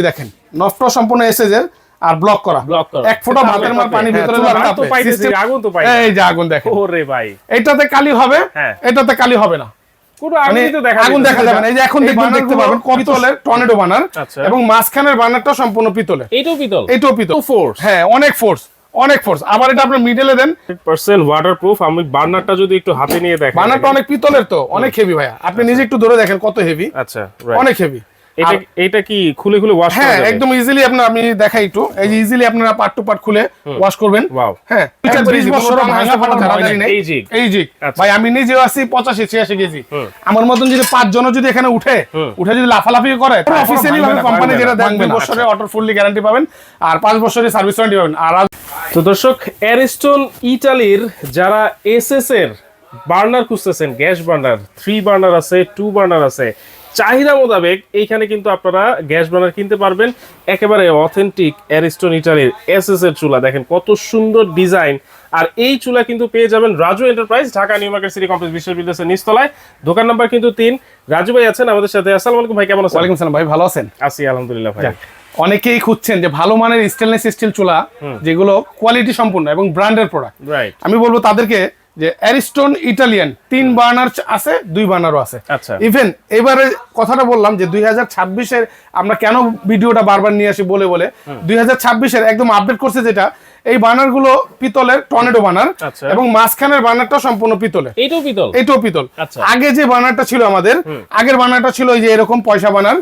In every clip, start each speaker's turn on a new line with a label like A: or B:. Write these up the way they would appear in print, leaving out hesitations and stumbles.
A: দেখেন নফটা সম্পূর্ণ এসএস এর আর ব্লক করা এক ফোঁটা ভাতের মার পানি ভিতরে যাবে না।
B: আগুন তো পাই,
A: এই যে আগুন দেখেন।
B: ওরে ভাই,
A: এটাতে কালি হবে, এটাতে কালি হবে না।
B: পুরো আগুন
A: দেখা যাবে না। এই যে এখন দেখতে পাবেন পিতলের টর্নেডো বার্নার এবং মাঝখানের বার্নারটা সম্পূর্ণ পিতলের।
B: এটাও পিতল,
A: এটাও পিতল।
B: ফোর্স,
A: হ্যাঁ অনেক ফোর্স, অনেক ফোর্স। আবার এটা আপনি মিডলে দেন
B: 100% ওয়াটারপ্রুফ। আমি বার্নারটা যদি একটু হাতে নিয়ে দেখেন,
A: বার্নারটা অনেক পিতলের, তো অনেক হেভি ভাইয়া। আপনি নিজে একটু ধরে দেখেন কত হেভি।
B: আচ্ছা,
A: অনেক হেভি।
B: এটা কি খুলে ওয়াশ করা
A: হ্যাঁ
B: যাবে?
A: একদম ইজিলি। আমি দেখাই একটু। এই যে ইজিলি আপনারা পার্ট টু পার্ট খুলে ওয়াশ করবেন। হ্যাঁ 20 বছর ভাঙা ফাটা ঝাড়াঝাড়ি নেই। এই জি ভাই, আমি নিজেও আছি 85-86 কেজি। আমার মতন যদি 5 জন যদি এখানে উঠে যদি লাফালাফি করে, অফিসিয়ালি ভাবে কোম্পানি যেটা দেন 2 বছরের অটো ফুললি গ্যারান্টি পাবেন আর 5 বছরের সার্ভিস ওয়ারেন্টি পাবেন। আর
B: তো দর্শক, অ্যারিস্টন ইতালির যারা এসএস এর বার্নার খুঁজতেছেন, গ্যাস বার্নার 3 বার্নার আছে, 2 বার্নার আছে, চাহিদা মোতাবেক এইখানে কিন্তু আপনারা গ্যাস বার্নার কিনতে পারবেন। একেবারে অথেন্টিক অ্যারিস্টন ইটালির এসএস এর চুলা। দেখেন কত সুন্দর ডিজাইন। আর এই চুলা কিন্তু পেয়ে যাবেন Raju enterprise, Dhaka new market city complex বিশ্ববিদ্যালয়ের নিচতলায়, দোকান নাম্বার কিন্তু 3। রাজু ভাই আছেন আমাদের সাথে। আসসালামু আলাইকুম ভাই, কেমন আছেন?
A: ওয়ালাইকুম আসসালাম ভাই, ভালো আছেন?
B: আছি আলহামদুলিল্লাহ ভাই।
A: অনেকেই খুঁজছেন যে ভালো মানের স্টেনলেস স্টিল চুলা যেগুলো কোয়ালিটি সম্পূর্ণ এবং ব্র্যান্ডের প্রোডাক্ট।
B: রাইট।
A: আমি বলবো তাদেরকে যে অ্যারিস্টন ইটালিয়ান 3 বার্নার আছে, 2 বার্নারও আছে।
B: আচ্ছা।
A: ইভেন এবারে কথাটা বললাম যে 2026 এর আমরা কেন ভিডিওটা বারবার নিয়ে আসি বলে 2026 এর একদম আপডেট করছে যেটা, এই বার্নার গুলো পিতলের টর্নেডো বার্নার এবং মাঝখানের বার্নারটা সম্পূর্ণ পিতলের। এটাও পিতল। আগে যে বার্নারটা ছিল আমাদের, আগের বার্নারটা ছিল এই যে এরকম পয়সা বার্নার,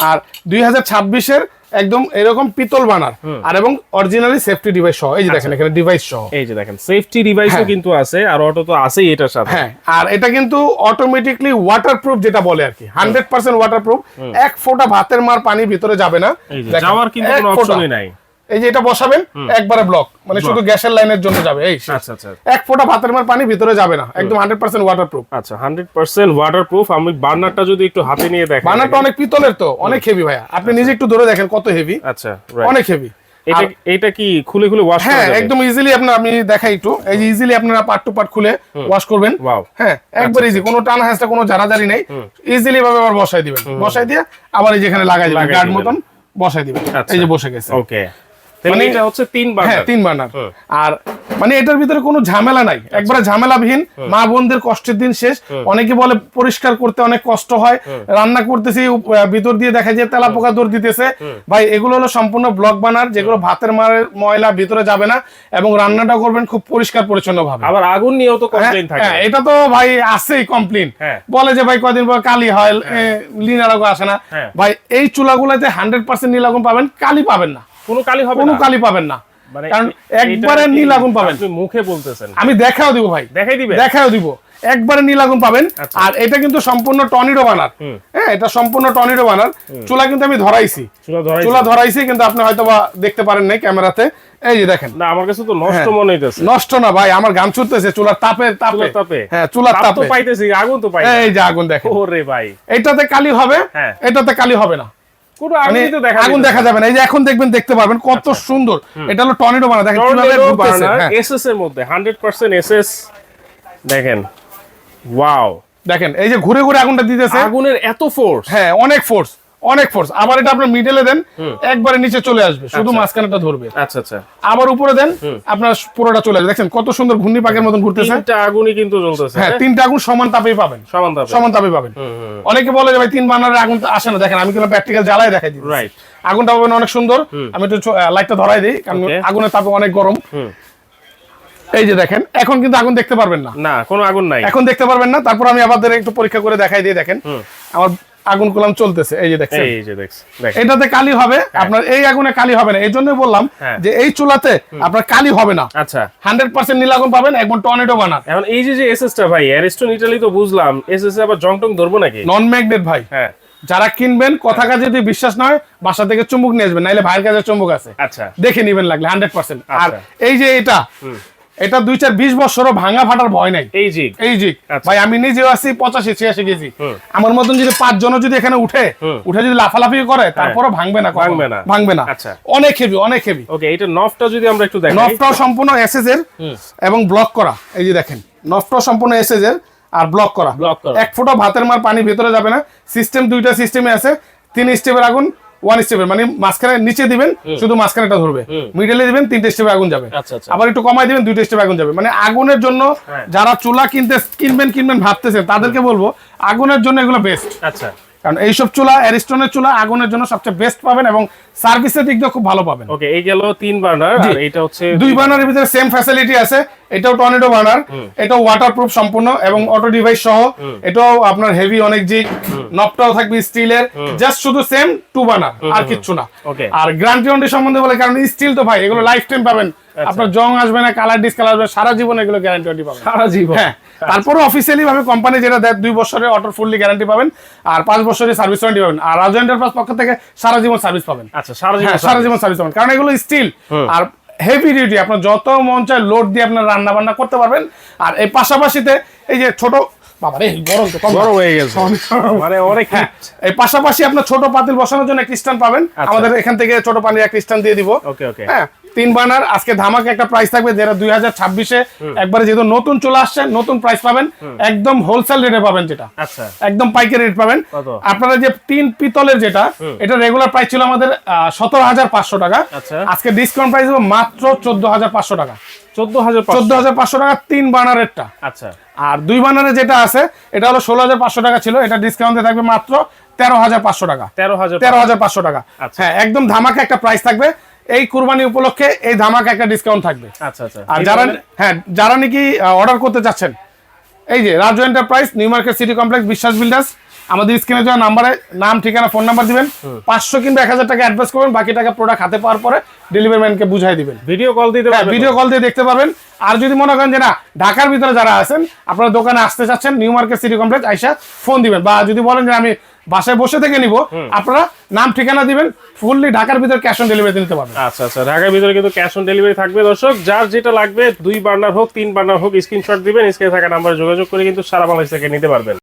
A: আর 2026 এর একদম এরকম পিতল বানার আর এবং অরিজিনালি সেফটি ডিভাইস সহ। এই যে দেখেন এখানে ডিভাইস সহ,
B: এই যে দেখেন সেফটি ডিভাইসও কিন্তু আছে, আর অটো তো আছেই এটার সাথে।
A: হ্যাঁ, আর এটা কিন্তু অটোমেটিকলি ওয়াটারপ্রুফ যেটা বলে আর কি, 100% ওয়াটারপ্রুফ। এক ফোঁটা ভাতের মার পানি ভিতরে যাবে না,
B: যাওয়ার কিন্তু কোনো অপশনই নাই।
A: এই যে এটা বসাবেন একবারে ব্লক, মানে শুধু গ্যাসের লাইনের জন্য যাবে। এই
B: আচ্ছা,
A: এক ফোঁটা ভাতের মার পানি ভিতরে যাবে না, একদম 100% ওয়াটারপ্রুফ।
B: আচ্ছা, 100% ওয়াটারপ্রুফ। আমি বার্নারটা যদি একটু হাতে নিয়ে দেখেন,
A: বার্নারটা অনেক পিতলের, তো অনেক হেভি ভাইয়া। আপনি নিজে একটু ধরে দেখেন কত হেভি।
B: আচ্ছা,
A: অনেক হেভি।
B: এটা কি খুলে ওয়াশ করা যাবে?
A: হ্যাঁ একদম ইজিলি। আমি দেখাই একটু। এই যে ইজিলি আপনারা পার্ট টু পার্ট খুলে ওয়াশ করবেন। হ্যাঁ একবার ইজি, কোনো টান হাসটা কোনো ঝাড়াঝাড়ি নেই। ইজিলি ভাবে আবার বসাই দিবেন, বসাই দিয়ে আবার এই যেখানে লাগাই দিবেন, গার্ড মতন বসাই দিবেন। এই যে বসে গেছে।
B: ওকে, মানে এটা হচ্ছে 3 বার্নার।
A: হ্যাঁ 3 বার্নার। আর মানে এটার ভিতরে কোনো ঝামেলা নাই, একবারে ঝামেলাবিহীন। মা বোনদের কষ্টের দিন শেষ। অনেকে বলে পরিষ্কার করতে অনেক কষ্ট হয়, রান্না করতেছি ভিতর দিয়ে দেখা যায় তেলা পোকা দৌড় দিতেছে। ভাই এগুলো হলো সম্পূর্ণ ব্লক বার্নার, যেগুলো ভাতের মারের ময়লা ভিতরে যাবে না এবং রান্নাটা করবেন খুব পরিষ্কার পরিচ্ছন্ন ভাবে।
B: আবার আগুন নিয়েও তো কমপ্লেইন থাকে।
A: হ্যাঁ এটা তো ভাই আছেই কমপ্লেইন। বলে যে ভাই কয়দিন পর কালি হয়, নীলাগুন আসে না। ভাই এই চুলাগুলোতে 100% নীলাগুন পাবেন, কালি পাবেন না। কোনো কালি হবে না, কোনো কালি পাবেন না, কারণ একবারে নীল আগুন পাবেন।
B: আপনি মুখে বলতেছেন,
A: আমি দেখাও দিব ভাই, দেখাও দিব। একবারে নীল আগুন পাবেন। আর এটা কিন্তু সম্পূর্ণ টর্নেডো বার্নার। হ্যাঁ এটা সম্পূর্ণ টর্নেডো বার্নার চুলা। কিন্তু আমি ধরাইছি, চুলা ধরাইছি, কিন্তু আপনি হয়তো বা দেখতে পারেন নাই ক্যামেরাতে। এই যে দেখেন।
B: না আমার কাছে তো নষ্ট মনে হইতেছে।
A: নষ্ট না ভাই, আমার গাম ছুটতেছে চুলার তাপে। হ্যাঁ চুলার তাপে
B: তো পাইতেছি, আগুন তো পাই।
A: এই যে আগুন দেখেন।
B: ওরে ভাই,
A: এটাতে কালি হবে, এটাতে কালি হবে না। আগুন দেখা যাবে না। এই যে এখন দেখতে পারবেন কত সুন্দর। এটা হলো টর্নেডো বার্নার। দেখেন কিভাবে ঘুরতেছে।
B: এসএস এর মধ্যে 100% এসএস। দেখেন ওয়াও,
A: দেখেন এই যে ঘুরে ঘুরে আগুনটা দিতেছে।
B: আগুনের এত ফোর্স।
A: হ্যাঁ অনেক ফোর্স, অনেক ফোর্স। আবার এটা আপনার মিডলে দেন একবারে নিচে চলে আসবে, শুধু মাঝখানেটা ধরবে।
B: আচ্ছা।
A: আবার উপরে দেন আপনার পুরোটা চলে আসবে। দেখেন কত সুন্দর ঘূর্ণি পাকের মতন ঘুরতেছে।
B: 3টা আগুনই কিন্তু জ্বলতেছে।
A: হ্যাঁ 3টা আগুন সমান তাপেই পাবেন, সমান তাপে পাবেন। অনেকে বলে যে ভাই 3 বার্নারের আগুন আসে না। দেখেন আমি কিন্তু প্র্যাকটিক্যাল জ্বালাই দেখাই দিই।
B: রাইট,
A: আগুনটা পাবেন অনেক সুন্দর। আমি একটু লাইটটা ধরাই দিই, কারণ আগুনের তাপে অনেক গরম। এই যে দেখেন এখন কিন্তু আগুন দেখতে পারবেন না,
B: না কোনো আগুন নাই,
A: এখন দেখতে পারবেন না। তারপর আমি আবার একটু পরীক্ষা করে দেখাই দিই। দেখেন আমার আগুন কলাম চলতেছে। এই যে দেখছেন, এটাতে কালি হবে, আপনার এই আগুনে কালি হবে না। এই জন্য বললাম যে এই চুলাতে আপনার কালি হবে না।
B: আচ্ছা
A: 100% নীল আগুন পাবেন, একদম টর্নেডো বার্নার।
B: এখন এই যে এসএসটা ভাই, অ্যারিস্টন ইটালি তো বুঝলাম, এসএস আবার জং টং ধরবো নাকি?
A: নন ম্যাগনেট ভাই। হ্যাঁ যারা কিনবেন কথা কাজে যদি বিশ্বাস না হয় বাসা থেকে চুম্বক নিয়ে আসবেন, নাইলে ভাইয়ের কাছে চুম্বক আছে,
B: আচ্ছা
A: দেখে নিবেন লাগলে 100%। আর এই যে এটা 2-4-20 বছরও ভাঙা ফাটার ভয় নাই। এই জি ভাই, আমি নিজেও আছি 85-86 কেজি। আমার মতন যদি 5 জন যদি এখানে উঠে যদি লাফালাফি করে, তারপরও ভাঙবে না। অনেক হেভি, অনেক হেভি।
B: ওকে, এটা নফটা যদি আমরা একটু দেখি।
A: নফটা সম্পূর্ণ এসএস এর এবং ব্লক করা। এই যে দেখেন নফটা সম্পূর্ণ এসএস এর আর ব্লক করা। এক ফোঁটা ভাতের মার পানি ভিতরে যাবে না। সিস্টেম 2টা সিস্টেমে আছে, 3 স্টেপের আগুন, ওয়ান স্টেপের, মানে মাঝখানে নিচে দিবেন শুধু মাঝখানেটা ধরবে, মিডলে দিবেন 3টে স্টেপে আগুন যাবে,
B: আচ্ছা আচ্ছা
A: আবার একটু কমাই দিবেন 2টে স্টেপে আগুন যাবে। মানে আগুনের জন্য যারা চুলা কিনবেন ভাবতেছেন তাদেরকে বলবো আগুনের জন্য এগুলো বেস্ট।
B: আচ্ছা,
A: কারণ এইসব চুলা অ্যারিস্টনের চুলা আগুনের জন্য সবচেয়ে বেস্ট পাবেন এবং সার্ভিসের দিক দিয়ে খুব ভালো পাবেন।
B: ওকে, এই গেল 3 বার্নার, আর এটা হচ্ছে
A: 2 বার্নারের ভিতরে সেম ফ্যাসিলিটি আছে। এটাও টর্নেডো বার্নার, এটাও ওয়াটারপ্রুফ সম্পূর্ণ এবং অটো ডিভাইস সহ। এটাও আপনার হেভি অনেক জিগ, নবটাও থাকবে স্টিলের, জাস্ট শুধু সেম 2 বার্নার আর কিচ্ছু না।
B: ওকে,
A: আর গ্যারান্টি ওয়ারেন্টি সম্বন্ধে বলে, কারণ স্টিল তো ভাই এগুলো লাইফ টাইম পাবেন, আপনার জং আসবে না, কালার ডিসকালার আসবে, সারা জীবন এগুলো গ্যারান্টি ওয়ারেন্টি পাবেন,
B: সারা জীবন।
A: হ্যাঁ, তারপরে অফিসিয়ালি ভাবে কোম্পানি যেটা দেয় 2 বছরের অটো ফুললি গ্যারান্টি পাবেন আর 5 বছরের সার্ভিস ওয়ারেন্টি পাবেন। আর রাজু এন্টারপ্রাইজ পক্ষ থেকে সারা জীবন সার্ভিস পাবেন।
B: আচ্ছা, সারা জীবন
A: সারা জীবন সার্ভিস পাবেন, কারণ এগুলো স্টিল আর হেভি ডিউটি, আপনার যত মন চায় লোড দিয়ে আপনার রান্না বান্না করতে পারবেন। আর এই পাশাপাশিতে এই যে ছোট বাবারে গরম তো
B: বড় হয়ে গেছে, মানে অনেক
A: হ্যাঁ, এই পাশাপাশি আপনার ছোট পাতিল বসানোর জন্য একটা স্ট্যান্ড পাবেন, আমাদের এখান থেকে ছোট পানির একটা স্ট্যান্ড দিয়ে দিব।
B: ওকে ওকে,
A: হ্যাঁ, 3 বার্নার আজকে ধামাকে একটা প্রাইস থাকবে, যেটা 2026-এ একবারে যেহেতু নতুন চলে আসছে, নতুন প্রাইস পাবেন, একদম হোলসেল রেটে পাবেন, যেটা
B: আচ্ছা
A: একদম পাইকারি রেট পাবেন।
B: কত?
A: আপনারা যে 3 পিতলের যেটা, এটা রেগুলার প্রাইস ছিল আমাদের 17,500 টাকা,
B: আচ্ছা,
A: আজকে ডিসকাউন্ট প্রাইস হবে মাত্র 14,500 টাকা।
B: 14,500
A: 14,500 টাকা 3 বার্নারেরটা।
B: আচ্ছা,
A: আর 2 বার্নারে যেটা আছে এটা হলো 16,500 টাকা ছিল, এটা ডিসকাউন্টে থাকবে মাত্র 13,500 টাকা।
B: 13,500
A: টাকা।
B: আচ্ছা।
A: হ্যাঁ, একদম ধামাকা একটা প্রাইস থাকবে এই কুরবানি উপলক্ষে, এই ধামাকা একটা ডিসকাউন্ট থাকবে।
B: আচ্ছা আচ্ছা,
A: আর যারা নাকি অর্ডার করতে চাচ্ছেন, এই যে Raju enterprise, new market city complex, বিশ্বাস বিল্ডার্স, আমাদের স্ক্রিনে দেওয়া নাম্বারে নাম, ঠিকানা, ফোন নাম্বার দিবেন, 500 কিংবা 1,000 টাকা অ্যাডভান্স করবেন, বাকি টাকা প্রোডাক্ট হাতে পাওয়ার পরে ডেলিভারি ম্যানকে বুঝাই দিবেন।
B: ভিডিও কল দিতে পারবেন,
A: ভিডিও কল দিয়ে দেখতে পারবেন। আর যদি মনে করেন যে না ঢাকার ভিতরে যারা আছেন, আপনারা দোকানে আসতে চাচ্ছেন, নিউ মার্কেট সিটি কমপ্লেক্স আইসা ফোন দিবেন, বা যদি বলেন যে আমি বাসায় বসে থেকে নিব, আপনারা নাম ঠিকানা দিবেন, ফুললি ঢাকার ভিতরে ক্যাশ অন ডেলিভারি নিতে পারবেন।
B: আচ্ছা আচ্ছা, ঢাকার ভিতরে কিন্তু ক্যাশ অন ডেলিভারি থাকবে। দর্শক, যার যেটা লাগবে 2 বার্নার হোক 3 বার্নার হোক, স্ক্রিনশট দিবেন, স্ক্রিনে থাকা নাম্বারে যোগাযোগ করে কিন্তু সারা বাংলাদেশ থেকে নিতে পারবেন।